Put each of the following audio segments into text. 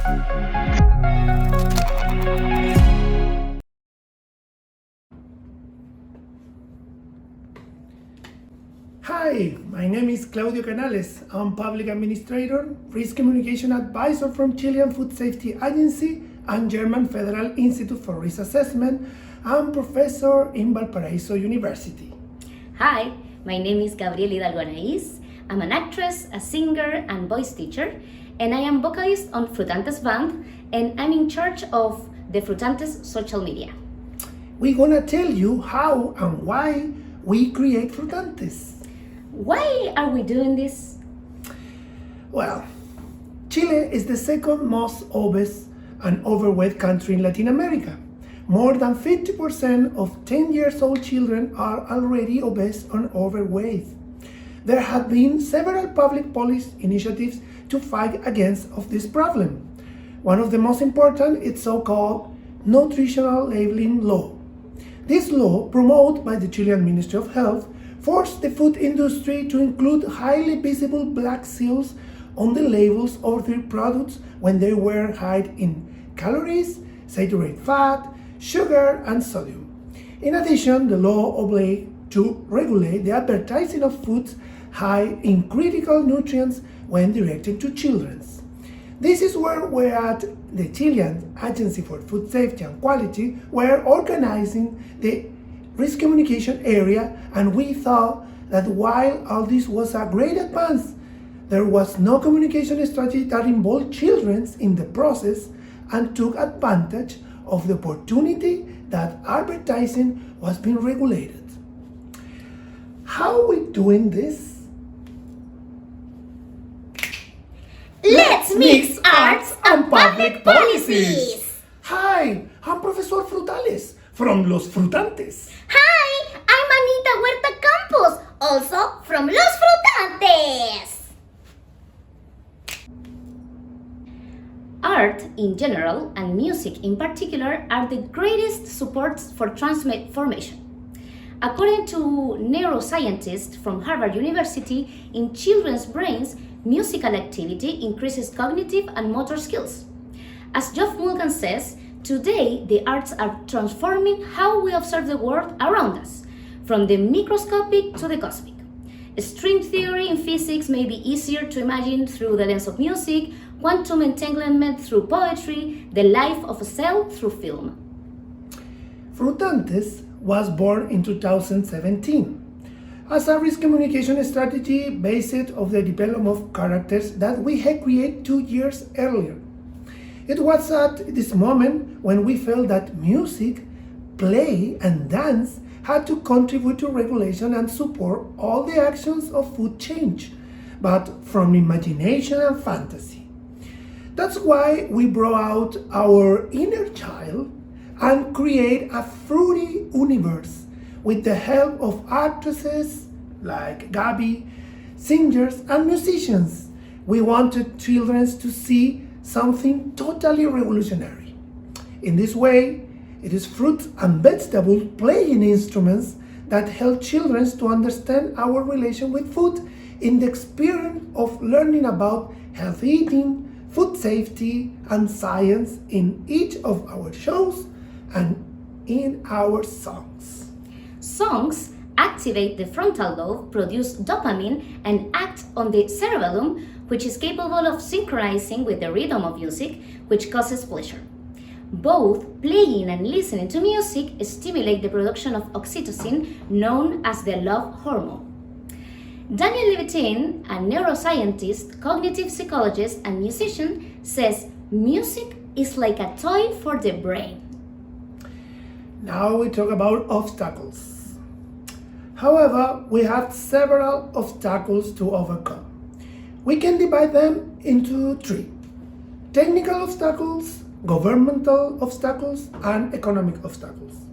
Hi, my name is Claudio Canales. I'm Public Administrator, Risk Communication Advisor from Chilean Food Safety Agency and German Federal Institute for Risk Assessment. I'm Professor in Valparaiso University. Hi, my name is Gabriela Hidalgo Anais. I'm an actress, a singer, and voice teacher, and I am vocalist on Frutantes band, and I'm in charge of the Frutantes social media. We're gonna tell you how and why we create Frutantes. Why are we doing this? Well, Chile is the second most obese and overweight country in Latin America. More than 50% of 10 years old children are already obese and overweight. There have been several public policy initiatives to fight against of this problem. One of the most important is so-called nutritional labeling law. This law, promoted by the Chilean Ministry of Health, forced the food industry to include highly visible black seals on the labels of their products when they were high in calories, saturated fat, sugar, and sodium. In addition, the law obliged to regulate the advertising of foods high in critical nutrients when directed to children. This is where we at the Chilean Agency for Food Safety and Quality were organizing the risk communication area, and we thought that while all this was a great advance, there was no communication strategy that involved children in the process and took advantage of the opportunity that advertising was being regulated. How are we doing this? Let's mix arts and public policies! Hi, I'm Professor Frutales from Los Frutantes. Hi, I'm Anita Huerta Campos, also from Los Frutantes! Art in general and music in particular are the greatest supports for transformation. According to neuroscientists from Harvard University, in children's brains, musical activity increases cognitive and motor skills. As Geoff Mulgan says, today the arts are transforming how we observe the world around us, from the microscopic to the cosmic. String theory in physics may be easier to imagine through the lens of music, quantum entanglement through poetry, the life of a cell through film. Frutantes was born in 2017 as a risk communication strategy based on the development of characters that we had created 2 years earlier. It was at this moment when we felt that music, play, and dance had to contribute to regulation and support all the actions of food change, but from imagination and fantasy. That's why we brought out our inner child and create a fruity universe with the help of actresses like Gabi, singers, and musicians. We wanted children to see something totally revolutionary. In this way, it is fruits and vegetables playing instruments that help children to understand our relation with food in the experience of learning about healthy eating, food safety, and science in each of our shows and in our songs. Songs activate the frontal lobe, produce dopamine, and act on the cerebellum, which is capable of synchronizing with the rhythm of music, which causes pleasure. Both playing and listening to music stimulate the production of oxytocin, known as the love hormone. Daniel Levitin, a neuroscientist, cognitive psychologist, and musician, says music is like a toy for the brain. Now we talk about obstacles. However, we have several obstacles to overcome. We can divide them into 3: technical obstacles, governmental obstacles, and economic obstacles.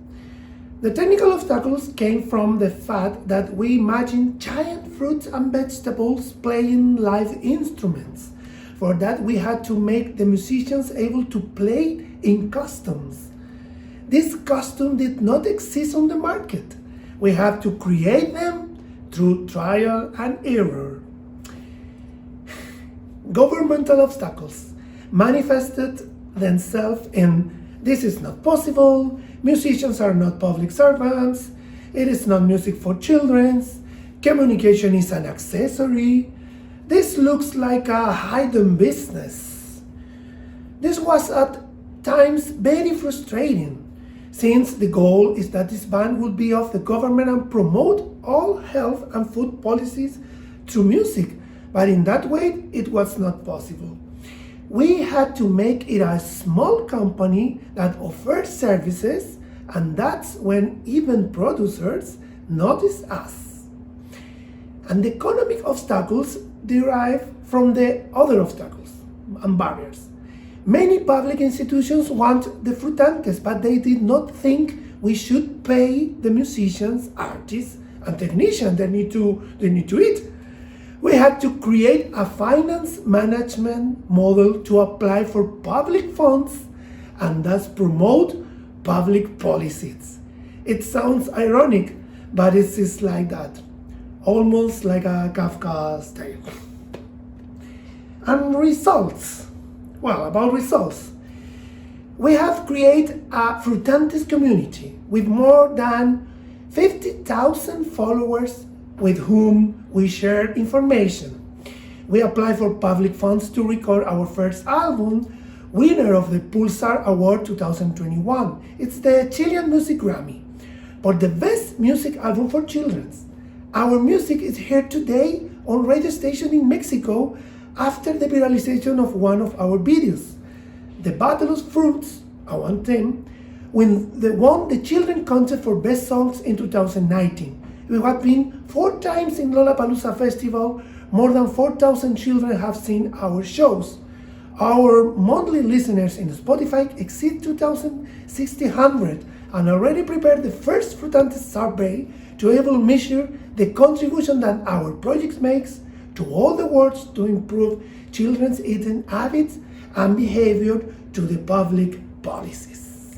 The technical obstacles came from the fact that we imagined giant fruits and vegetables playing live instruments. For that, we had to make the musicians able to play in costumes. This costume did not exist on the market. We have to create them through trial and error. Governmental obstacles. manifested themselves in "this is not possible," "musicians are not public servants," "it is not music for children," "communication is an accessory," "this looks like a hidden business." This was at times very frustrating, since the goal is that this ban would be of the government and promote all health and food policies through music, but in that way it was not possible. We had to make it a small company that offers services, and that's when even producers notice us. And the economic obstacles derive from the other obstacles and barriers. Many public institutions want the Frutantes, but they did not think we should pay the musicians, artists, and technicians. They need to eat. We had to create a finance management model to apply for public funds and thus promote public policies. It sounds ironic, but it is like that, almost like a Kafka's tale. And results. Well, about results. We have created a Frutantes community with more than 50,000 followers with whom we share information. We applied for public funds to record our first album, winner of the Pulsar Award 2021. It's the Chilean Music Grammy for the best music album for children. Our music is heard today on radio station in Mexico after the viralization of one of our videos. The Battle of Fruits, our theme, won the children contest for best songs in 2019. We have been 4 times in Lollapalooza Festival. More than 4,000 children have seen our shows. Our monthly listeners in Spotify exceed 2,600 and already prepared the first Frutantes survey to able measure the contribution that our project makes to all the world to improve children's eating habits and behavior to the public policies.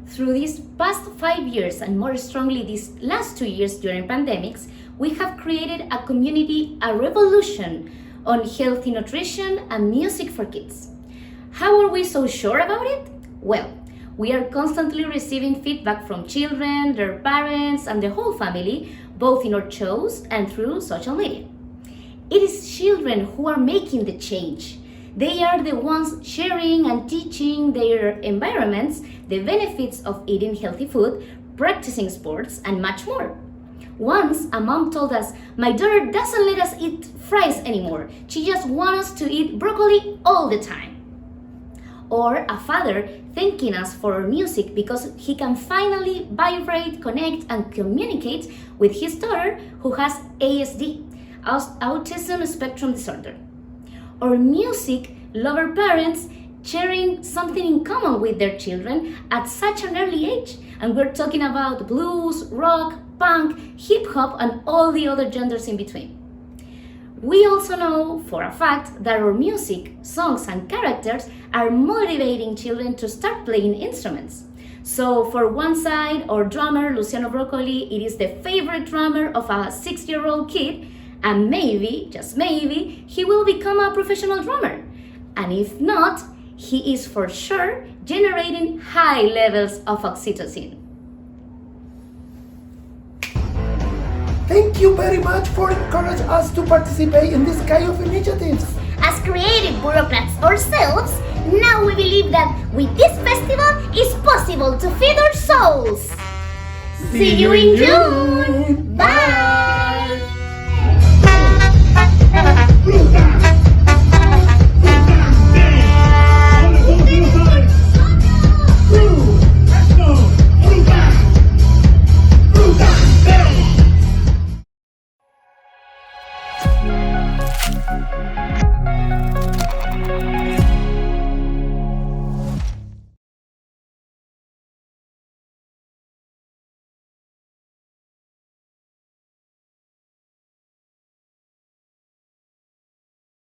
Through these past 5 years and more strongly these last 2 years during pandemics, we have created a community, a revolution on healthy nutrition and music for kids. How are we so sure about it? Well, we are constantly receiving feedback from children, their parents, and the whole family, both in our shows and through social media. It is children who are making the change. They are the ones sharing and teaching their environments the benefits of eating healthy food, practicing sports, and much more. Once, a mom told us, "My daughter doesn't let us eat fries anymore. She just wants us to eat broccoli all the time." Or a father thanking us for our music because he can finally vibrate, connect, and communicate with his daughter who has ASD, autism spectrum disorder. Or music lover parents sharing something in common with their children at such an early age. And we're talking about blues, rock, punk, hip hop, and all the other genres in between. We also know for a fact that our music, songs, and characters are motivating children to start playing instruments. So for one side, our drummer, Luciano Broccoli, it is the favorite drummer of a 6-year-old kid, and maybe, just maybe, he will become a professional drummer. And if not, he is for sure generating high levels of oxytocin. Thank you very much for encouraging us to participate in this kind of initiatives. As creative bureaucrats ourselves, now we believe that with this festival it's possible to feed our souls. See you in June! Bye!